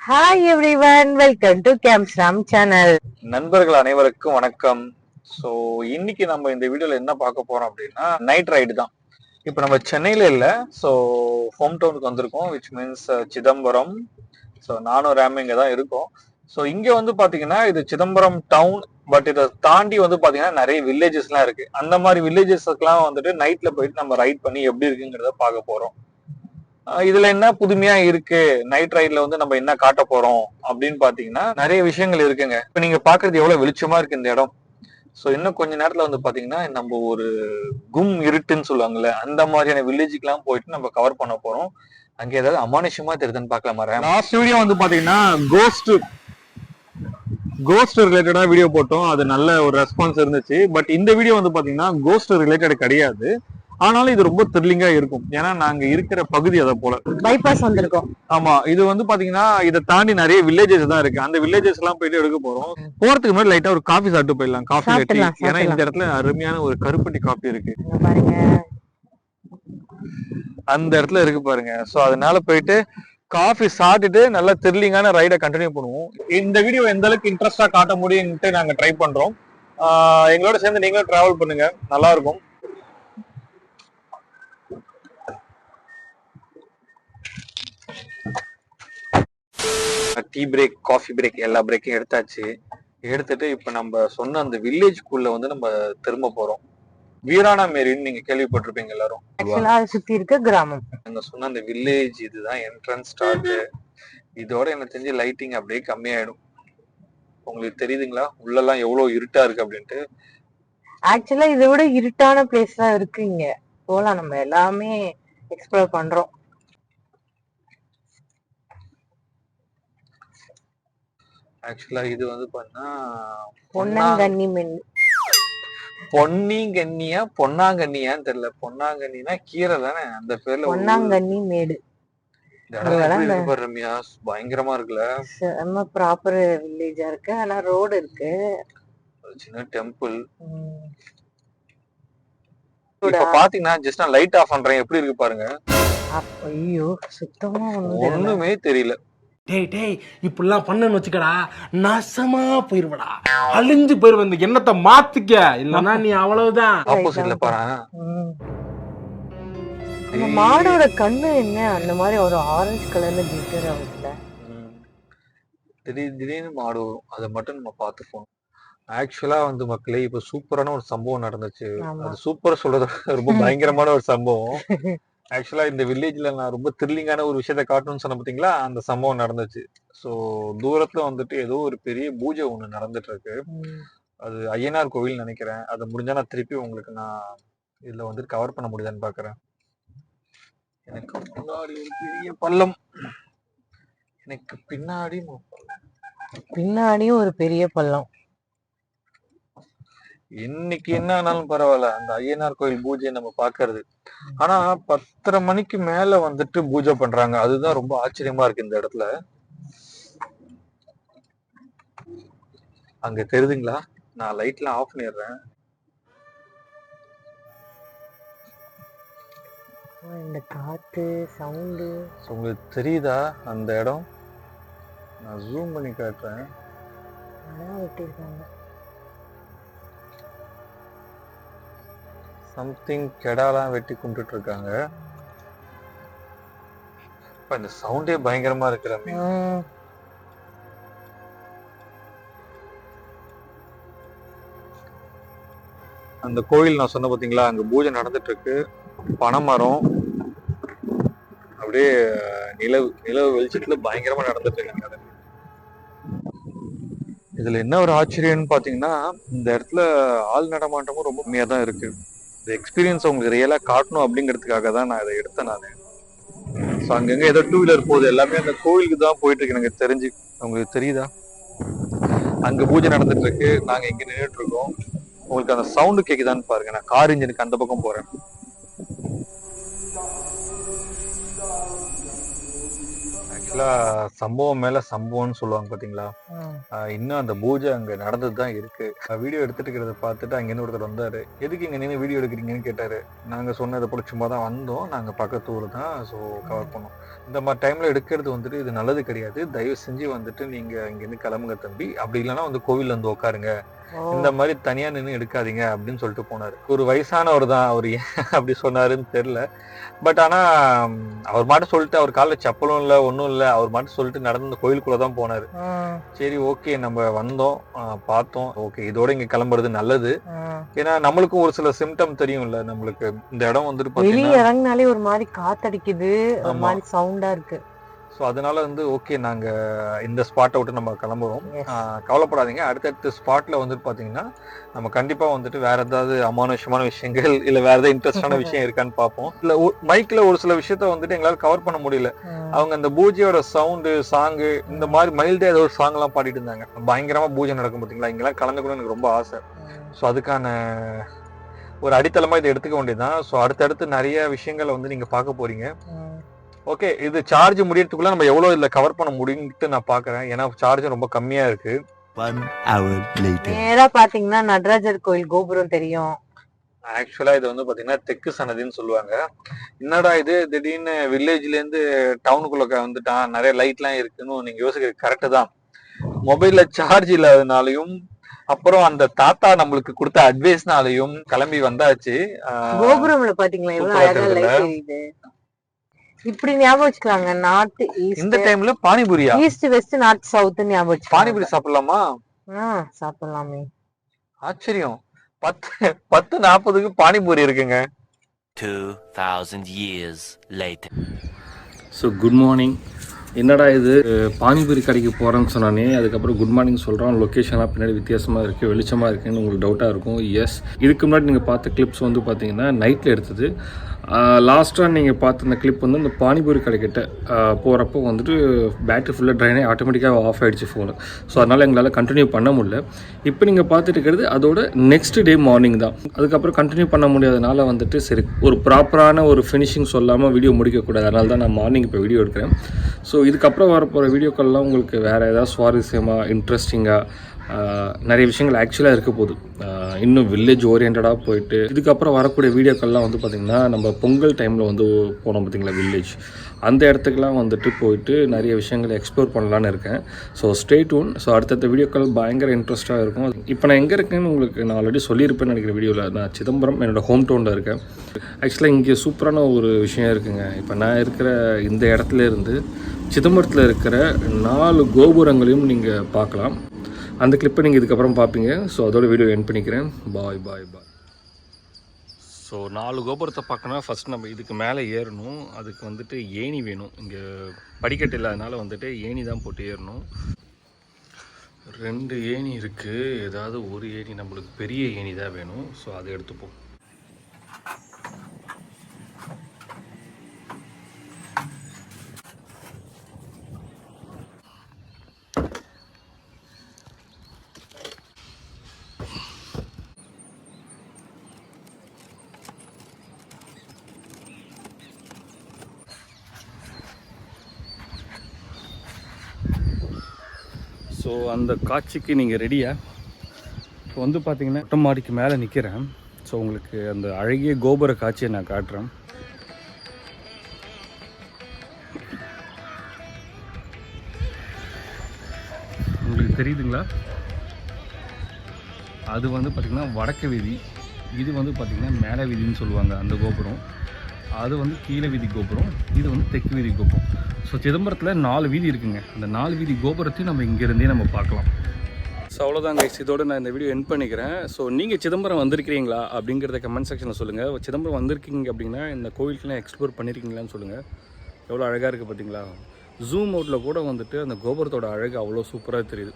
Hi everyone, welcome to Camsram channel. நண்பர்கள் அனைவருக்கும் வணக்கம். ஸோ இன்னைக்கு நம்ம இந்த வீடியோல என்ன பார்க்க போறோம் அப்படின்னா நைட் ரைடு தான். இப்போ நம்ம சென்னையில இல்ல, ஸோ ஹோம் டவுனுக்கு வந்திருக்கோம், விச் மீன்ஸ் சிதம்பரம். ஸோ நானும் ரேமும் இங்க தான் இருக்கோம். ஸோ இங்க வந்து பாத்தீங்கன்னா இது சிதம்பரம் டவுன், பட் இதை தாண்டி வந்து பாத்தீங்கன்னா நிறைய வில்லேஜஸ்லாம் இருக்கு. அந்த மாதிரி வில்லேஜஸ்க்கெல்லாம் வந்துட்டு நைட்ல போயிட்டு நம்ம ரைட் பண்ணி எப்படி இருக்குங்கிறத பார்க்க போறோம். இதுல என்ன புதுமையா இருக்கு, நைட் ரைட்ல வந்து நம்ம என்ன காட்ட போறோம் அப்படின்னு பாத்தீங்கன்னா நிறைய விஷயங்கள் இருக்குங்க. இப்ப நீங்க பாக்குறது எவ்வளவு வெளிச்சமா இருக்கு இந்த இடம். சோ இன்னும் கொஞ்ச நேரத்துல வந்து பாத்தீங்கன்னா நம்ம ஒரு கும் இருட்டுன்னு சொல்லுவாங்கல்ல, அந்த மாதிரியான வில்லேஜுக்கு எல்லாம் போயிட்டு நம்ம கவர் பண்ண போறோம். அங்க ஏதாவது அமானுஷமா தெரியுதுன்னு பாக்கலாமா? லாஸ்ட் வீடியோ வந்து பாத்தீங்கன்னா கோஸ்ட் ரிலேட்டடா வீடியோ போட்டோம், அது நல்ல ஒரு ரெஸ்பான்ஸ் இருந்துச்சு. பட் இந்த வீடியோ வந்து பாத்தீங்கன்னா கோஸ்ட் ரிலேட்டட் கிடையாது, ஆனாலும் இது ரொம்ப த்ரில்லிங்கா இருக்கும். ஏன்னா நாங்க இருக்கிற பகுதி அதை போல பைபாஸ் வந்திருக்கோம். ஆமா, இது வந்து பாத்தீங்கன்னா இதை தாண்டி நிறைய வில்லேஜஸ் தான் இருக்கு. அந்த வில்லேஜஸ் எல்லாம் போயிட்டு எடுக்க போறோம். போறதுக்கு முன்னாடி லைட்டா ஒரு காஃபி சாப்பிட்டு போயிடலாம், காஃபி டீ. ஏன்னா இந்த இடத்துல அருமையான ஒரு கருப்பட்டி காஃபி இருக்கு பாருங்க, அந்த இடத்துல இருக்கு பாருங்க. சோ அதனால போயிட்டு காஃபி சாப்பிட்டுட்டு நல்லா த்ரில்லிங்கான ரைடை கண்டினியூ பண்ணுவோம். இந்த வீடியோ எந்த அளவுக்கு இன்ட்ரெஸ்டா காட்ட முடியும்ட்டு நாங்க ட்ரை பண்றோம். எங்களோட சேர்ந்து நீங்களும் டிராவல் பண்ணுங்க, நல்லா இருக்கும். டீ பிரேக், காஃபி பிரேக், எல்லா பிரேக்கையும் எடுத்தாச்சு. எடுத்துட்டு இப்ப நம்ம சொன்ன அந்த வில்லேஜ்குள்ள வந்து நம்ம திரும்ப போறோம். வீராணா மேரின்னு நீங்க கேள்விப்பட்டிருப்பீங்க எல்லாரும். சுத்தி இருக்க கிராமம். நாங்க சொன்ன அந்த வில்லேஜ் இதுதான் என்ட்ரன்ஸ் ஸ்டார்ட். இதோட எனக்கு தெரிஞ்சு லைட்டிங் அப்படியே கம்மியாயிடும். உங்களுக்கு தெரியுதுங்களா உள்ளெல்லாம் எவ்வளவு இருட்டா இருக்கு அப்படின்ட்டு? ஆக்சுவலா இதை விட இருட்டான பிளேஸ் தான் இருக்கு இங்க. போலாம், நம்ம எல்லாமே எக்ஸ்ப்ளோர் பண்றோம். ஆக்சுவலா இது வந்து பாத்தீங்கன்னா பொன்னாங்கண்ணி பொன்னிங்கண்ணியா பொன்னாங்கண்ணியான்னு தெரியல. பொன்னாங்கண்ணினா கீரை தானே, அந்த பேர்ல பொன்னாங்கண்ணி மேடு. ரம்யா பயங்கரமா இருக்குல்ல, செம்ம ப்ராப்பர் வில்லேஜா இருக்கு. ஆனா ரோடு இருக்கு, சின்ன டெம்பிள். இப்ப பாத்தீங்கன்னா ஜஸ்ட் நான் லைட் ஆஃப் பண்றேன், எப்படி இருக்கு பாருங்க. ஐயோ சுத்தமா ஒண்ணுமே தெரியல. டேய் டேய், இப்படிலாம் பண்ணன்னு வச்சுக்கடா, நாசமா போயிருவடா, அழிஞ்சு போயிருவ. இந்த எண்ணத்தை மாத்திக்க, இல்லன்னா நீ அவ்வளவுதான். ஆப்போசிட்ல பாரு, மாடோட கண்ணு என்ன அந்த மாதிரி ஒரு ஆரஞ்சு கலர்ல கிளிட்டர் ஆகுதுல. திடீர்னு மாடு வரும், அதை மட்டும் நம்ம பார்த்துப்போம். ஆக்சுவலா வந்து மக்களே இப்ப சூப்பரான ஒரு சம்பவம் நடந்துச்சு. அது சூப்பரா சொல்றது ரொம்ப பயங்கரமான ஒரு சம்பவம். ஆக்சுவலா இந்த வில்லேஜ்ல நான் ரொம்ப த்ரில்லிங்கான ஒரு விஷயத்த காட்டணும்னு சொன்ன பாத்தீங்களா, அந்த சம்பவம் நடந்துச்சு. சோ தூரத்துல வந்துட்டு ஏதோ ஒரு பெரிய பூஜை ஒண்ணு நடந்துட்டு இருக்கு. அது ஐயனார் கோவில் நினைக்கிறேன். அது முடிஞ்சா நான் திருப்பி உங்களுக்கு நான் இதுல வந்து கவர் பண்ண முடியுதான்னு பாக்குறேன். எனக்கு முன்னாடி ஒரு பெரிய பள்ளம், எனக்கு பின்னாடியும் ஒரு பெரிய பள்ளம். இன்னைக்கு என்ன ஆனாலும் பரவாயில்ல, அந்த ஐயனார் கோயில் பூஜையை நம்ம பாக்குறது. ஆனா 10:30 மணிக்கு மேல வந்துட்டு பூஜை பண்றாங்க, அதுதான் ரொம்ப ஆச்சரியமா இருக்கு இந்த இடத்துல. அங்க தெரியுதுங்களா, நான் லைட்ல ஆஃப் பண்ணிடுறேன். இந்த காத்து சவுண்டு உங்களுக்கு தெரியுதா அந்த இடம்? நான் ஜூம் பண்ணி காட்டுறேன். சம்திங் கெடாலாம் வெட்டி கும்பிட்டு இருக்காங்க. இந்த சவுண்டே பயங்கரமா இருக்கிற அந்த கோயில் நான் சொன்ன பாத்தீங்களா, அங்க பூஜை நடந்துட்டு இருக்கு. பனைமரம் அப்படியே நிலவு வெளிச்சத்துல பயங்கரமா நடந்துட்டு இருக்காங்க. இதுல என்ன ஒரு ஆச்சரியம்னு பாத்தீங்கன்னா, இந்த இடத்துல ஆள் நடமாட்டமும் ரொம்ப கம்மியா தான் இருக்கு. இந்த எக்ஸ்பீரியன்ஸ் உங்களுக்கு ரியலா காட்டணும் அப்படிங்கிறதுக்காக தான் நான் இதை எடுத்தேன் நானு. ஸோ அங்கங்க ஏதோ 2 வீலர் போகுது, எல்லாமே அந்த கோயிலுக்கு தான் போயிட்டு இருக்கு எனக்கு தெரிஞ்சு. உங்களுக்கு தெரியுதா, அங்க பூஜை நடந்துட்டு இருக்கு, நாங்க இங்க நின்றுட்டு இருக்கோம். உங்களுக்கு அந்த சவுண்டு கேக்குதான்னு பாருங்க. நான் கார் இன்ஜினுக்கு அந்த பக்கம் போறேன். ஆக்சுவலா சம்பவம் மேல சம்பவம்னு சொல்லுவாங்க பாத்தீங்களா, இன்னும் அந்த பூஜை அங்க நடந்துட்டு தான் இருக்கு. வீடியோ எடுத்துட்டு இருக்கிறத பார்த்துட்டு அங்கேருந்து ஒருத்தர் வந்தாரு. எதுக்கு இங்க நின்று வீடியோ எடுக்கிறீங்கன்னு கேட்டாரு. நாங்க சொன்னதை போல சும்மா தான் வந்தோம், நாங்க பக்கத்து ஊர் தான், ஸோ கவர் பண்ணோம். இந்த மாதிரி டைம்ல எடுக்கிறது வந்துட்டு இது நல்லது கிடையாது. தயவு செஞ்சு வந்துட்டு நீங்க இங்கிருந்து கிளம்புங்க தம்பி, அப்படி இல்லைன்னா வந்து கோவில்ல வந்து உட்காருங்க, இந்த மாதிரி தனியா நின்று எடுக்காதீங்க அப்படின்னு சொல்லிட்டு போனாரு. ஒரு வயசானவர் தான், அவர் ஏன் அப்படி சொன்னாருன்னு தெரியல. பட் ஆனா அவர் மட்டும் சொல்லிட்டு, அவர் காலைல செப்பலும் இல்ல ஒன்றும் இல்லை, அவர் மட்டும் சொல்லிட்டு நடந்து கோயிலுக்குள்ளதான் போனாரு. சரி ஓகே, நம்ம வந்தோம் பார்த்தோம், ஓகே இதோட இங்க கிளம்புறது நல்லது. ஏன்னா நம்மளுக்கும் ஒரு சில சிம்டம் தெரியும்ல, நம்மளுக்கு இந்த இடம் வந்துட்டு வெளியே இறங்கினாலே ஒரு மாதிரி காத்தடிக்குது, ஒரு மாதிரி சவுண்டா இருக்கு. ஸோ அதனால வந்து ஓகே நாங்க இந்த ஸ்பாட்டை விட்டு நம்ம கிளம்புறோம். கவலைப்படாதீங்க, அடுத்தடுத்த ஸ்பாட்ல வந்துட்டு பாத்தீங்கன்னா நம்ம கண்டிப்பா வந்துட்டு வேற ஏதாவது அமானுஷமான விஷயங்கள் இல்ல வேற ஏதாவது இன்ட்ரெஸ்டான விஷயம் இருக்கான்னு பார்ப்போம். இல்ல மைக்ல ஒரு சில விஷயத்த வந்துட்டு எங்களால கவர் பண்ண முடியல. அவங்க அந்த பூஜையோட சவுண்டு சாங்கு இந்த மாதிரி மைல்டா ஏதோ ஒரு சாங் எல்லாம் பாடிட்டு இருந்தாங்க. பயங்கரமா பூஜை நடக்கும் பாத்தீங்களா, இங்கெல்லாம் கலந்துக்கணும்னு எனக்கு ரொம்ப ஆசை. ஸோ அதுக்கான ஒரு அடித்தளமா இதை எடுத்துக்க வேண்டியதுதான். ஸோ அடுத்தடுத்து நிறைய விஷயங்களை வந்து நீங்க பார்க்க போறீங்க. ஓகே, இது சார்ஜ் முடியறதுக்குள்ள நம்ம எவ்வளவு இதுல கவர் பண்ண முடியும்னு நான் பாக்குறேன். ஏன்னா சார்ஜ் ரொம்ப கம்மியா இருக்கு. 1 hour later. நேரா பாத்தீங்கன்னா நடராஜர் கோயில் கோபுரம் தெரியும். ஆக்சுவலா இது வந்து பாத்தீங்கன்னா தெற்கு சன்னதின்னு சொல்லுவாங்க. என்னடா இது திடீர்னு வில்லேஜ்ல இருந்து டவுனுக்குள்ள வந்துட்டான், நிறைய லைட் எல்லாம் இருக்குன்னு நீங்க யோசிக்கிறது கரெக்ட் தான். மொபைல்ல சார்ஜ் இல்லாதனாலையும் அப்புறம் அந்த தாத்தா நம்மளுக்கு கொடுத்த அட்வைஸ்னாலையும் கிளம்பி வந்தாச்சு. கோபுரம்ல பாத்தீங்களா எவ்வளவு அழகா லைட் எரியுது. இப்படி ஞாபகம் வச்சுக்கலாங்க, நார்த் ஈஸ்ட். இந்த டைம்ல பானிபூரியா? ஈஸ்ட் வெஸ்ட் நார்த் சவுத் ஞாபகம் வச்சுக்கலாம். பானிபூரி சாப்பிடலாமா? சாப்பிடலாமே. ஆச்சரியம், 10:40க்கு பானிபூரி இருக்குங்க. 2000 years later. So good morning. என்னடா இது பானிபூரி கடைக்கு போகிறேன்னு சொன்னானே, அதுக்கப்புறம் குட் மார்னிங் சொல்கிறோம். லொக்கேஷன்லாம் பின்னாடி வித்தியாசமாக இருக்குது, வெளிச்சமாக இருக்குன்னு உங்களுக்கு டவுட்டாக இருக்கும். எஸ், இதுக்கு முன்னாடி நீங்கள் பார்த்த கிளிப்ஸ் வந்து பார்த்தீங்கன்னா நைட்டில் எடுத்தது. லாஸ்ட்டாக நீங்கள் பார்த்த அந்த கிளிப் வந்து அந்த பானிபூரி கடைக்கிட்ட போகிறப்போ வந்துட்டு பேட்டரி ஃபுல்லாக ட்ரைன் ஆகி ஆட்டோமேட்டிக்காக ஆஃப் ஆகிடுச்சு ஃபோனு. ஸோ அதனால் எங்களால் கண்டினியூ பண்ண முடியல. இப்போ நீங்கள் பார்த்துட்டு இருக்கிறது அதோட நெக்ஸ்ட் டே மார்னிங் தான். அதுக்கப்புறம் கண்டினியூ பண்ண முடியாதனால வந்துட்டு சரி ஒரு ப்ராப்பரான ஒரு ஃபினிஷிங் சொல்லாமல் வீடியோ முடிக்கக்கூடாது, அதனால தான் நான் மார்னிங் இப்போ வீடியோ எடுக்கிறேன். ஸோ இதுக்கப்புறம் வரப்போகிற வீடியோக்கள்லாம் உங்களுக்கு வேறு ஏதாவது சுவாரஸ்யமாக இன்ட்ரெஸ்டிங்காக நிறைய விஷயங்கள் ஆக்சுவலாக இருக்க போகுது. இன்னும் வில்லேஜ் ஓரியன்டாக போயிட்டு இதுக்கப்புறம் வரக்கூடிய வீடியோக்கள்லாம் வந்து பார்த்திங்கன்னா நம்ம பொங்கல் டைமில் வந்து போனோம் பார்த்திங்களா வில்லேஜ், அந்த இடத்துக்குலாம் வந்துட்டு போயிட்டு நிறைய விஷயங்களை எக்ஸ்ப்ளோர் பண்ணலான்னு இருக்கேன். So stay tune. ஸோ அடுத்தடுத்த வீடியோக்கள் பயங்கர இன்ட்ரெஸ்ட்டாக இருக்கும். இப்போ நான் எங்கே இருக்கேன்னு உங்களுக்கு நான் ஆல்ரெடி சொல்லியிருப்பேன்னு நினைக்கிற வீடியோவில். நான் சிதம்பரம் என்னோடய ஹோம் டவுனில் இருக்கேன். ஆக்சுவலாக இங்கே சூப்பரான ஒரு விஷயம் இருக்குங்க. இப்போ நான் இருக்கிற இந்த இடத்துல இருந்து சிதம்பரத்தில் இருக்கிற 4 கோபுரங்களையும் நீங்கள் பார்க்கலாம். அந்த கிளிப்பை நீங்கள் இதுக்கப்புறம் பார்ப்பீங்க. ஸோ அதோட வீடியோ எண்ட் பண்ணிக்கிறேன். பாய் பாய் பாய். ஸோ 4 கோபுரத்தை பார்க்கணும்னா ஃபஸ்ட் நம்ம இதுக்கு மேலே ஏறணும். அதுக்கு வந்துட்டு ஏணி வேணும். இங்கே படிக்கட்டு இல்லாதனால வந்துட்டு ஏணி தான் போட்டு ஏறணும். 2 ஏணி இருக்குது, ஏதாவது ஒரு ஏணி நம்மளுக்கு பெரிய ஏணி தான் வேணும். ஸோ அதை எடுத்துப்போம். ஸோ அந்த காட்சிக்கு நீங்கள் ரெடியா? இப்போ வந்து பார்த்தீங்கன்னா மொட்டை மாடிக்கு மேலே நிற்கிறேன். ஸோ உங்களுக்கு அந்த அழகிய கோபுர காட்சியை நான் காட்டுறேன். உங்களுக்கு தெரியுதுங்களா? அது வந்து பார்த்திங்கன்னா வடக்கு வீதி, இது வந்து பார்த்திங்கன்னா மேலே வீதின்னு சொல்லுவாங்க அந்த கோபுரம். அது வந்து கீழே வீதி கோபுரம், இது வந்து தெற்கு வீதி கோபுரம். ஸோ சிதம்பரத்தில் 4 வீதி இருக்குங்க. அந்த 4 வீதி கோபுரத்தையும் நம்ம இங்கேருந்தே நம்ம பார்க்கலாம். ஸோ அவ்வளோதான் கைஸ், இதோடு நான் இந்த வீடியோ எண்ட் பண்ணிக்கிறேன். ஸோ நீங்கள் சிதம்பரம் வந்திருக்கிறீங்களா அப்படிங்கிறத கமெண்ட் செக்ஷனில் சொல்லுங்கள். சிதம்பரம் வந்திருக்கீங்க அப்படின்னா இந்த கோவிலுக்குலாம் எக்ஸ்ப்ளோர் பண்ணியிருக்கீங்களான்னு சொல்லுங்கள். எவ்வளோ அழகாக இருக்குது பார்த்தீங்களா? ஜூம் அவுட்டில் கூட வந்துட்டு அந்த கோபுரத்தோட அழகு அவ்வளோ சூப்பராக தெரியுது.